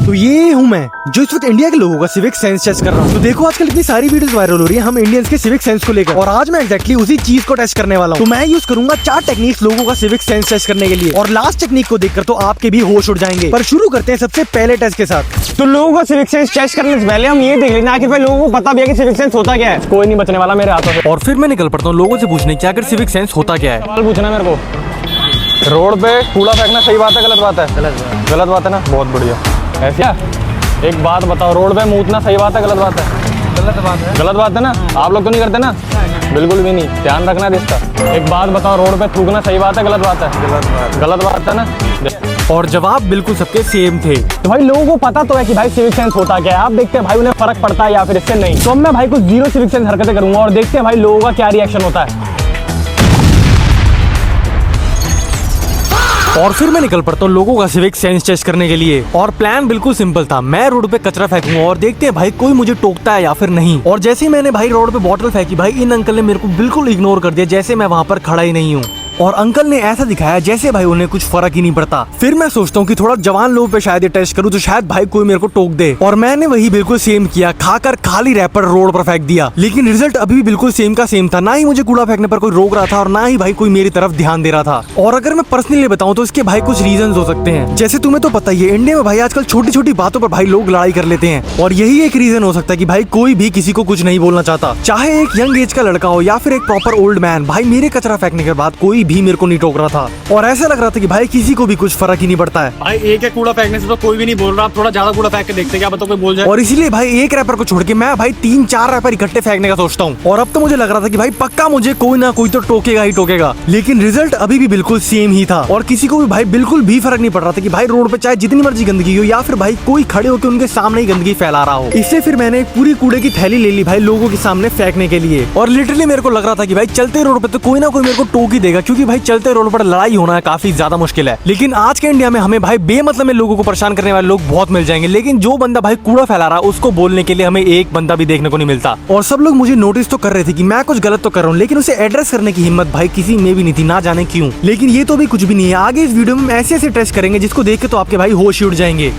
तो ये हूँ मैं जो इस वक्त इंडिया के लोगों का सिविक सेंस टेस्ट कर रहा हूँ। तो देखो आजकल इतनी सारी वीडियोस वायरल हो रही है हम इंडियंस के सिविक सेंस को लेकर, और आज मैं एक्जैक्टली उसी चीज को टेस्ट करने वाला हूँ। तो मैं यूज करूंगा 4 टेक्निक्स लोगों का सिविक सेंस टेस्ट करने के लिए, और लास्ट टेक्निक को देखकर तो आपके भी होश उड़ जाएंगे। पर शुरू करते हैं सबसे पहले टेस्ट के साथ। तो लोगों को सिविक सेंस टेस्ट करने से पहले हम ये देख लेना आखिर भाई लोगों को पता भी है कि सिविक सेंस होता क्या है। कोई नहीं बचने वाला मेरे हाथों से। और फिर मैं निकल पड़ता हूँ लोगों से पूछने क्या अगर सिविक सेंस होता क्या है। सवाल पूछना मेरे को, रोड पे कूड़ा फेंकना सही बात है गलत बात है? गलत बात है ना, बहुत बढ़िया। ऐसा एक बात बताओ, रोड पे मूतना सही बात है गलत बात है? गलत बात है ना। आप लोग तो नहीं करते ना? बिल्कुल भी नहीं, ध्यान रखना है इसका। एक बात बताओ, रोड पे थूकना सही बात है गलत बात है? गलत बात है ना। और जवाब बिल्कुल सबके सेम थे। तो भाई लोगों को पता तो है कि भाई सिविक सेंस होता क्या है। आप देखते हैं भाई उन्हें फर्क पड़ता है या फिर इससे नहीं। तो अब मैं भाई कुछ जीरो सिविक सेंस हरकतें करूंगा और देखते हैं भाई लोगों का क्या रिएक्शन होता है। और फिर मैं निकल पड़ता हूँ लोगों का सिविक सेंस टेस्ट करने के लिए, और प्लान बिल्कुल सिंपल था। मैं रोड पे कचरा फेंकूंगा और देखते हैं भाई कोई मुझे टोकता है या फिर नहीं। और जैसे ही मैंने भाई रोड पे बॉटल फेंकी, भाई इन अंकल ने मेरे को बिल्कुल इग्नोर कर दिया, जैसे मैं वहाँ पर खड़ा ही नहीं हूँ। और अंकल ने ऐसा दिखाया जैसे भाई उन्हें कुछ फर्क ही नहीं पड़ता। फिर मैं सोचता हूँ कि थोड़ा जवान लोगों पे शायद ये टेस्ट करूँ तो शायद भाई कोई मेरे को टोक दे, और मैंने वही बिल्कुल सेम किया, खाकर खाली रैपर रोड पर फेंक दिया। लेकिन रिजल्ट अभी भी बिल्कुल सेम का सेम था, ना ही मुझे कूड़ा फेंकने पर कोई रोक रहा था और ना ही भाई कोई मेरी तरफ ध्यान दे रहा था। और अगर मैं पर्सनली बताऊँ तो इसके भाई कुछ रीजन हो सकते हैं। जैसे तुम्हें तो पता ही है इंडिया में भाई आजकल छोटी छोटी बातों पर भाई लोग लड़ाई कर लेते हैं, और यही एक रीजन हो सकता है कि भाई कोई भी किसी को कुछ नहीं बोलना चाहता, चाहे एक यंग एज का लड़का हो या फिर एक प्रॉपर ओल्ड मैन। भाई मेरे कचरा फेंकने के बाद कोई भी मेरे को नहीं टोक था, और ऐसा लग रहा था कि भाई किसी को भी कुछ फर्क ही नहीं पड़ता है। भाई एक कूड़ा फेंकने से तो कोई भी नहीं बोल रहा, आप थोड़ा ज्यादा कूड़ा फेंक के देखते क्या पता कोई बोल जाए। और इसीलिए भाई एक रैपर को छोड़ के मैं भाई 3-4 रैपर इकट्ठे फेंकने का सोचता हूँ। और अब तो मुझे लग रहा था कि भाई पक्का मुझे कोई ना कोई तो टोकेगा ही टोकेगा, लेकिन रिजल्ट अभी भी बिल्कुल सेम ही था। और किसी को भी भाई बिल्कुल भी फर्क नहीं पड़ रहा था कि भाई रोड पे चाहे जितनी मर्जी गंदगी हो या फिर भाई कोई खड़े होकर उनके सामने ही गंदगी फैला रहा हो। इससे फिर मैंने एक पूरी कूड़े की थैली ले ली भाई लोगों के सामने फेंकने के लिए, और लिटरली मेरे को लग रहा था कि भाई चलते रोड पे तो कोई ना कोई मेरे को टोक ही देगा, क्योंकि भाई चलते रोड पर लड़ाई होना काफी ज्यादा मुश्किल है। लेकिन आज के इंडिया में हमें भाई बेमतलब में लोगों को परेशान करने वाले लोग बहुत मिल जाएंगे, लेकिन जो बंदा भाई कूड़ा फैला रहा है उसको बोलने के लिए हमें एक बंदा भी देखने को नहीं मिलता। और सब लोग मुझे नोटिस तो कर रहे थे कि मैं कुछ गलत तो कर रहा हूँ, लेकिन उसे एड्रेस करने की हिम्मत भाई किसी में भी नहीं थी, ना जाने क्यों। लेकिन ये तो भी कुछ भी नहीं है, आगे इस वीडियो में ऐसे ऐसे टेस्ट करेंगे जिसको देख के तो आपके भाई होश ही उड़ जाएंगे।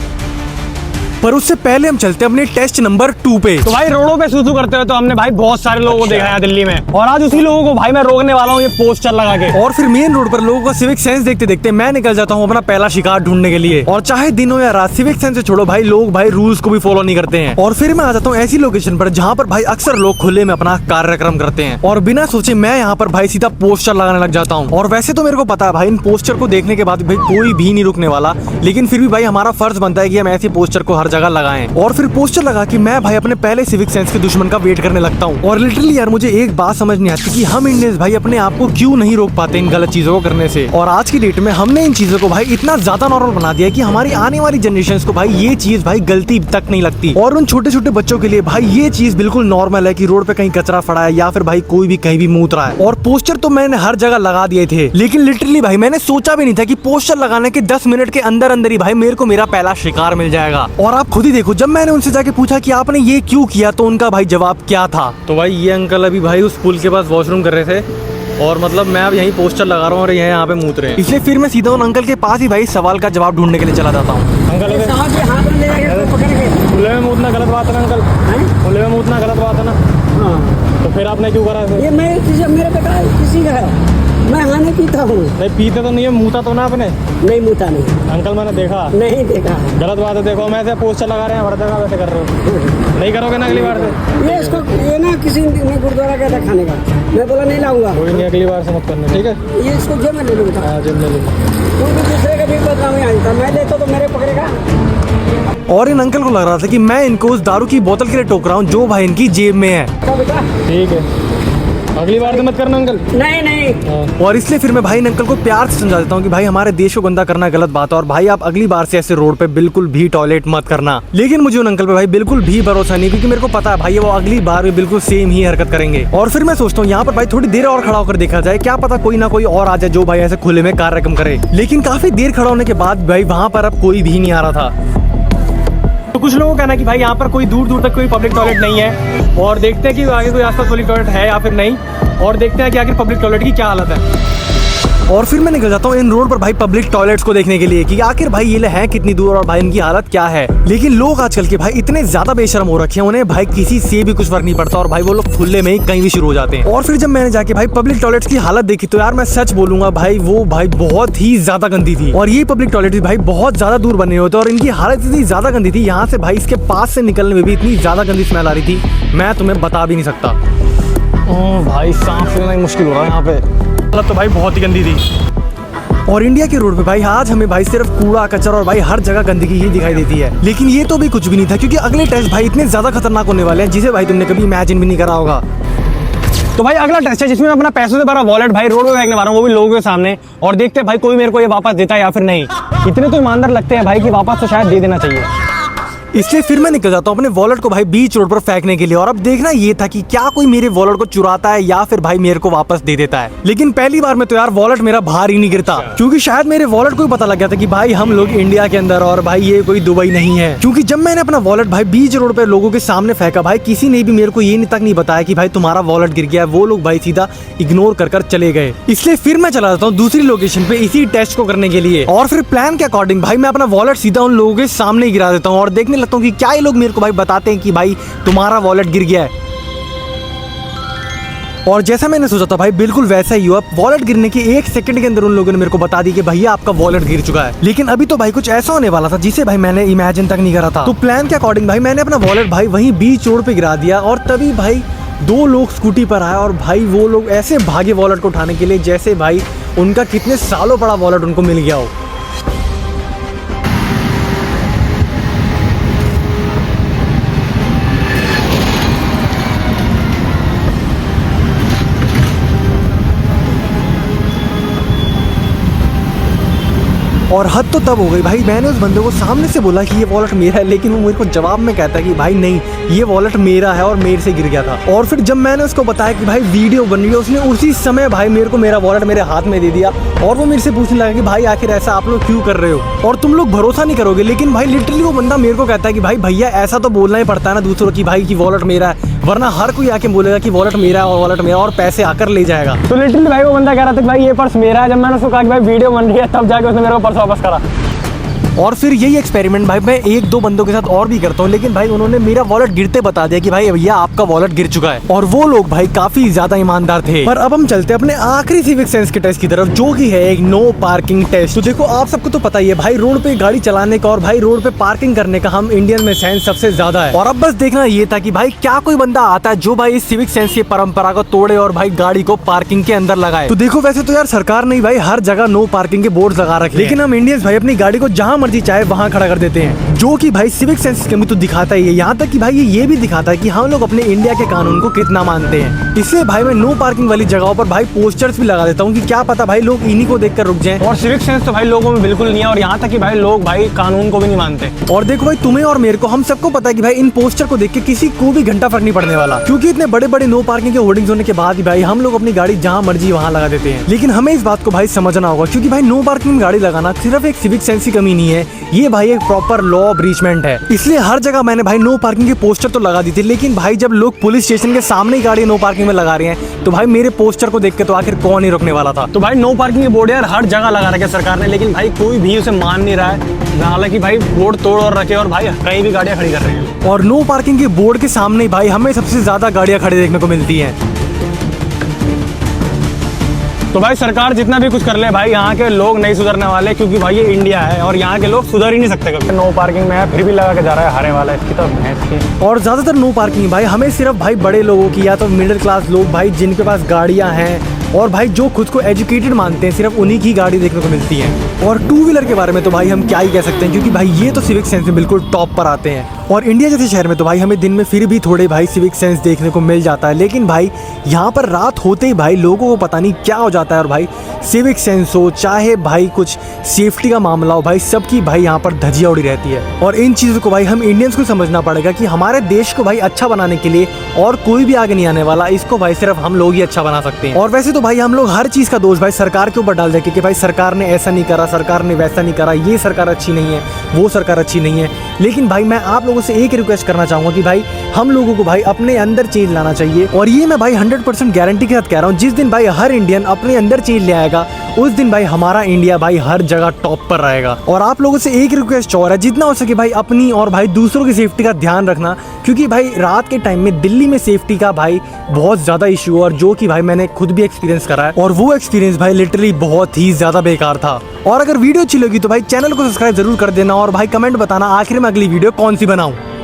पर उससे पहले हम चलते हैं अपने टेस्ट नंबर 2 पे। तो भाई रोडों पे सूसू करते हुए तो हमने भाई बहुत सारे लोगों को देखा है दिल्ली में, और आज उसी लोगों को भाई मैं रोकने वाला हूँ ये पोस्टर लगा के। और फिर मेन रोड पर लोगों का सिविक सेंस देखते देखते मैं निकल जाता हूँ अपना पहला शिकार ढूंढने के लिए। और चाहे दिन हो या रात, सिविक सेंस से छोड़ो भाई लोग भाई रूल्स को भी फॉलो नहीं करते हैं। और फिर मैं आ जाता हूँ ऐसी लोकेशन पर जहाँ पर भाई अक्सर लोग खुले में अपना कार्यक्रम करते हैं, और बिना सोचे मैं यहाँ पर भाई सीधा पोस्टर लगाने लग जाता हूँ। और वैसे तो मेरे को पता है भाई इन पोस्टर को देखने के बाद भाई कोई भी नहीं रुकने वाला, लेकिन फिर भी भाई हमारा फर्ज बनता है कि हम ऐसे पोस्टर को हर जगह लगाएं। और फिर पोस्टर लगा के मैं भाई अपने पहले सिविक सेंस के दुश्मन का वेट करने लगता हूँ। और लिटरली यार मुझे एक बात समझ नहीं आती कि हम इंडियंस भाई अपने आप को क्यों नहीं रोक पाते इन गलत चीजों को करने से। और आज की डेट में हमने इन चीजों को भाई इतना ज्यादा नॉर्मल बना दिया कि हमारी आने वाली जनरेशन को भाई ये चीज भाई गलती तक नहीं लगती। और उन छोटे छोटे बच्चों के लिए भाई ये चीज बिल्कुल नॉर्मल है कि रोड पे कहीं कचरा पड़ा है या फिर भाई कोई भी कहीं भी मूत रहा है। और पोस्टर तो मैंने हर जगह लगा दिए थे, लेकिन लिटरली भाई मैंने सोचा भी नहीं था कि पोस्टर लगाने के 10 मिनट के अंदर अंदर ही भाई मेरे को मेरा पहला शिकार मिल जाएगा। और आप खुद ही देखो, जब मैंने उनसे जाके पूछा कि आपने ये क्यों किया तो उनका भाई जवाब क्या था। तो भाई ये अंकल अभी भाई उस पुल के पास वॉशरूम कर रहे थे, और मतलब मैं अब यहीं पोस्टर लगा रहा हूँ और ये यहाँ पे मूत रहे हैं। इसलिए फिर मैं सीधा उन अंकल के पास ही भाई सवाल का जवाब ढूंढने के लिए चला जाता हूँ। अंकल खुले में मूतना गलत बात है ना? अंकल खुले में मूतना गलत बात है ना? हाँ। तो फिर आपने क्यों करा? ये मेरे बेटा किसी का है, मैं हाने पीता हूँ। नहीं पीते तो नहीं है, मूता तो ना आपने? नहीं मूता नहीं। अंकल मैंने देखा। नहीं देखा। गलत बात है। देखो मैं ऐसे पोस्टर लगा रहे हैं हर जगह, वैसे कर रहे हो नहीं करोगे ना अगली बार से? ये इसको ये ना किसी ने गुरुद्वारा कहता खाने का, मैं बोला नहीं लाऊंगा। कोई नहीं, अगली बार से मत करना, ठीक है? ये इसको जेब में ले लूँगा। हाँ जेब में ले लो। क्योंकि दूसरे का भी बदनामी आता, मैं लेता तो मेरे पकड़ेगा। और इन अंकल को लग रहा था कि मैं इनको उस दारू की बोतल के लिए टोक रहा हूँ जो भाई इनकी जेब में है। बेटा ठीक है, अगली बार तो मत करना अंकल। नहीं नहीं। और इसलिए फिर मैं भाई इन अंकल को प्यार से समझा देता हूँ कि भाई हमारे देश को गंदा करना गलत बात है, और भाई आप अगली बार से ऐसे रोड पे बिल्कुल भी टॉयलेट मत करना। लेकिन मुझे उन अंकल पे भाई बिल्कुल भी भरोसा नहीं, क्योंकि मेरे को पता है भाई वो अगली बार भी बिल्कुल सेम ही हरकत करेंगे। और फिर मैं सोचता हूँ यहाँ पर भाई थोड़ी देर और खड़ा होकर देखा जाए, क्या पता कोई ना कोई और आ जाए जो भाई ऐसे खुले में कार्यक्रम करे। लेकिन काफी देर खड़ा होने के बाद भाई वहाँ पर अब कोई भी नहीं आ रहा था। तो कुछ लोगों का कहना है कि भाई यहाँ पर कोई दूर दूर तक कोई पब्लिक टॉयलेट नहीं है, और देखते हैं कि आगे कोई आसपास पब्लिक टॉयलेट है या फिर नहीं, और देखते हैं कि आखिर पब्लिक टॉयलेट की क्या हालत है। और फिर मैं निकल जाता हूँ इन रोड पर भाई पब्लिक टॉयलेट्स को देखने के लिए कि आखिर भाई ये हैं कितनी दूर और भाई इनकी हालत क्या है। लेकिन लोग आजकल के भाई इतने ज्यादा बेशर्म हो रखे हैं, उन्हें भाई किसी से भी कुछ फर्क नहीं पड़ता और भाई वो लोग खुले में ही कहीं भी शुरू हो जाते हैं। और फिर जब मैंने जाके भाई पब्लिक टॉयलेट्स की हालत देखी तो यार मैं सच बोलूंगा भाई वो भाई बहुत ही ज्यादा गंदी थी। और ये पब्लिक टॉयलेट भाई बहुत ज्यादा दूर बने होते और इनकी हालत इतनी ज्यादा गंदी थी, यहाँ से भाई इसके पास से निकलने में भी इतनी ज्यादा गंदी स्मेल आ रही थी, मैं तुम्हें बता भी नहीं सकता। ओ भाई सांस लेना ही मुश्किल हो रहा है यहाँ पे, मतलब तो भाई बहुत ही गंदी थी। और इंडिया के रोड पे भाई आज हमें भाई सिर्फ कूड़ा कचरा और भाई हर जगह गंदगी ही दिखाई देती है। लेकिन ये तो भी कुछ भी नहीं था, क्योंकि अगले टेस्ट भाई इतने ज्यादा खतरनाक होने वाले हैं जिसे भाई तुमने कभी इमेजिन भी नहीं करा होगा। तो भाई अगला टेस्ट है जिसमें मैं अपना पैसों से भरा वॉलेट भाई रोड पे फेंकने वाला हूँ, वो भी लोगों के सामने, और देखते हैं भाई कोई मेरे को ये वापस देता है या फिर नहीं। इतने तो ईमानदार लगते हैं भाई कि वापस तो शायद दे देना चाहिए। इसलिए फिर मैं निकल जाता हूँ अपने वॉलेट को भाई बीच रोड पर फेंकने के लिए। और अब देखना ये था कि क्या कोई मेरे वॉलेट को चुराता है या फिर भाई मेरे को वापस दे देता है। लेकिन पहली बार में तो यार वॉलेट मेरा बाहर ही नहीं गिरता, क्योंकि शायद मेरे वॉलेट को ही पता लग गया था कि भाई हम लोग इंडिया के अंदर और भाई ये कोई दुबई नहीं है। क्योंकि जब मैंने अपना वॉलेट भाई बीच रोड पे लोगों के सामने फेंका, भाई किसी ने भी मेरे को ये तक नहीं बताया कि भाई तुम्हारा वॉलेट गिर गया है। वो लोग भाई सीधा इग्नोर कर चले गए। इसलिए फिर मैं चला जाता हूँ दूसरी लोकेशन पे इसी टेस्ट को करने के लिए। और फिर प्लान के अकॉर्डिंग भाई मैं अपना वॉलेट सीधा उन लोगों के सामने गिरा देता हूँ और देखने लगता हूँ कि क्या ये लोग मेरे को भाई बताते हैं कि भाई तुम्हारा वॉलेट गिर गया है। और जैसा मैंने सोचा था भाई बिल्कुल वैसा ही हुआ। वॉलेट गिरने के 1 सेकंड के अंदर उन लोगों ने मेरे को बता दी कि भैया आपका वॉलेट गिर चुका है। लेकिन अभी तो भाई कुछ ऐसा होने वाला था जिसे भाई मैंने इमेजिन तक नहीं करा था। तो प्लान के अकॉर्डिंग भाई मैंने अपना वॉलेट भाई वहीं बीच रोड पे गिरा दिया और तभी भाई 2 लोग स्कूटी पर आए और भाई वो लोग ऐसे भागे वॉलेट को उठाने के लिए जैसे भाई उनका कितने सालों बड़ा वॉलेट उनको मिल गया हो। और हद तो तब हो गई भाई, मैंने उस बंदे को सामने से बोला कि ये वॉलेट मेरा है, लेकिन वो मेरे को जवाब में कहता है कि भाई नहीं ये वॉलेट मेरा है और मेरे से गिर गया था। और फिर जब मैंने उसको बताया कि भाई वीडियो बन रही है, उसने उसी समय भाई मेरे को मेरा वॉलेट मेरे हाथ में दे दिया और वो मेरे से पूछने लगा कि भाई आखिर ऐसा आप लोग क्यों कर रहे हो। और तुम लोग भरोसा नहीं करोगे, लेकिन भाई लिटरली वो बंदा मेरे को कहता है कि भाई भैया ऐसा तो बोलना ही पड़ता है ना दूसरों की भाई की वॉलेट मेरा है, वरना हर कोई आके बोलेगा कि वॉलेट मेरा है और वॉलेट मेरा और पैसे आकर ले जाएगा। तो लिटरली भाई वो बंदा कह रहा था कि भाई ये पर्स मेरा है। जब मैंने उसको कहा कि भाई वीडियो बन रही है तब जाके उसने मेरे को पर्स वापस करा। और फिर यही एक्सपेरिमेंट भाई मैं 1-2 बंदों के साथ और भी करता हूँ, लेकिन भाई उन्होंने मेरा वॉलेट गिरते बता दिया कि भाई भैया आपका वॉलेट गिर चुका है। और वो लोग भाई काफी ज्यादा ईमानदार थे। पर अब हम चलते हैं अपने आखिरी सिविक सेंस के टेस्ट की तरफ, जो कि है एक नो पार्किंग टेस्ट। तो देखो आप सबको तो पता ही है भाई रोड पे गाड़ी चलाने का और भाई रोड पे पार्किंग करने का हम इंडियन में सेंस सबसे ज्यादा है। और अब बस देखना ये था कि भाई क्या कोई बंदा आता है जो भाई इस सिविक सेंस की परंपरा को तोड़े और भाई गाड़ी को पार्किंग के अंदर लगाए। तो देखो वैसे तो यार सरकार ने भाई हर जगह नो पार्किंग के बोर्ड लगा रखे, लेकिन हम इंडियंस भाई अपनी गाड़ी को जहाँ मर्जी चाहे वहाँ खड़ा कर देते हैं, जो कि भाई सिविक सेंस की कमी तो दिखाता ही है। यहाँ तक कि भाई ये भी दिखाता है कि हम लोग अपने इंडिया के कानून को कितना मानते हैं। इसलिए भाई मैं नो पार्किंग वाली जगहों पर भाई पोस्टर्स भी लगा देता हूँ कि क्या पता भाई लोग इन्हीं को देखकर रुक जाएं। और सिविक सेंस तो भाई लोगों में बिल्कुल नहीं है, और यहाँ तक कि भाई लोग भाई कानून को भी नहीं मानते। और देखो भाई तुम्हें और मेरे को हम सबको पता है कि भाई इन पोस्टर को देख के किसी को भी घंटा फर्क नहीं पड़ने वाला, क्योंकि इतने बड़े बड़े नो पार्किंग के होर्डिंग्स होने के बाद ही भाई हम लोग अपनी गाड़ी जहाँ मर्जी वहाँ लगा देते हैं। लेकिन हमें इस बात को भाई समझना होगा, क्योंकि भाई नो पार्किंग में गाड़ी लगाना सिर्फ एक सिविक सेंस की कमी नहीं है, ये भाई एक प्रॉपर लॉ ब्रीचमेंट है। इसलिए हर जगह मैंने भाई नो पार्किंग के पोस्टर तो लगा दी थी, लेकिन भाई जब लोग पुलिस स्टेशन के सामने ही गाड़ी नो पार्किंग में लगा रहे हैं तो भाई मेरे पोस्टर को देख के तो आखिर कौन ही रोकने वाला था। तो भाई नो पार्किंग के बोर्ड यार हर जगह लगा रखे सरकार ने, लेकिन भाई कोई भी उसे मान नहीं रहा है। हालांकि भाई बोर्ड तोड़ और रखे और भाई कहीं भी गाड़ियां खड़ी कर रहे हैं। और नो पार्किंग के बोर्ड के सामने भाई हमें सबसे ज्यादा गाड़ियां खड़ी देखने को मिलती हैं। तो भाई सरकार जितना भी कुछ कर ले भाई यहाँ के लोग नहीं सुधरने वाले, क्योंकि भाई ये इंडिया है और यहाँ के लोग सुधर ही नहीं सकते कभी। नो पार्किंग में है फिर भी लगा के जा रहा है हारे वाला, इसकी तो भैंस की। और ज्यादातर नो पार्किंग भाई हमें सिर्फ भाई बड़े लोगों की या तो मिडिल क्लास लोग भाई जिनके पास गाड़ियां हैं और भाई जो खुद को एजुकेटेड मानते हैं, सिर्फ उन्हीं की गाड़ी देखने को मिलती है। और 2 व्हीलर के बारे में तो भाई हम क्या ही कह सकते हैं, क्योंकि भाई ये तो सिविक सेंस में बिल्कुल टॉप पर आते हैं। और इंडिया जैसे शहर में तो भाई हमें दिन में फिर भी थोड़े भाई सिविक सेंस देखने को मिल जाता है, लेकिन भाई यहाँ पर रात होते ही भाई लोगों को पता नहीं क्या हो जाता है। और भाई सिविक सेंस हो चाहे भाई कुछ सेफ्टी का मामला हो, भाई सबकी भाई यहाँ पर धजिया उड़ी रहती है। और इन चीज़ों को भाई हम इंडियंस को समझना पड़ेगा कि हमारे देश को भाई अच्छा बनाने के लिए और कोई भी आगे नहीं आने वाला, इसको भाई सिर्फ हम लोग ही अच्छा बना सकते हैं। और वैसे तो भाई हम लोग हर चीज़ का दोष भाई सरकार के ऊपर डाल दें कि भाई सरकार ने ऐसा नहीं करा, सरकार ने वैसा नहीं करा, ये सरकार अच्छी नहीं है, वो सरकार अच्छी नहीं है। लेकिन भाई मैं आप लोगों से एक रिक्वेस्ट करना चाहूँगा कि भाई हम लोगों को भाई अपने अंदर चेंज लाना चाहिए। और ये मैं भाई 100% गारंटी के साथ कह रहा हूँ, जिस दिन भाई हर इंडियन अपने अंदर चेंज ले आएगा उस दिन भाई हमारा इंडिया भाई हर जगह टॉप पर रहेगा। और आप लोगों से एक रिक्वेस्ट और है, जितना हो सके भाई अपनी और भाई दूसरों की सेफ्टी का ध्यान रखना, क्योंकि भाई रात के टाइम में दिल्ली में सेफ्टी का भाई बहुत ज्यादा इशू है, और जो कि भाई मैंने खुद भी एक्सपीरियंस करा है, और वो एक्सपीरियंस भाई लिटरली बहुत ही ज्यादा बेकार था। और अगर वीडियो अच्छी लगी तो भाई चैनल को सब्सक्राइब जरूर कर देना, और भाई कमेंट बताना आखिर में अगली वीडियो कौन सी बनाऊं।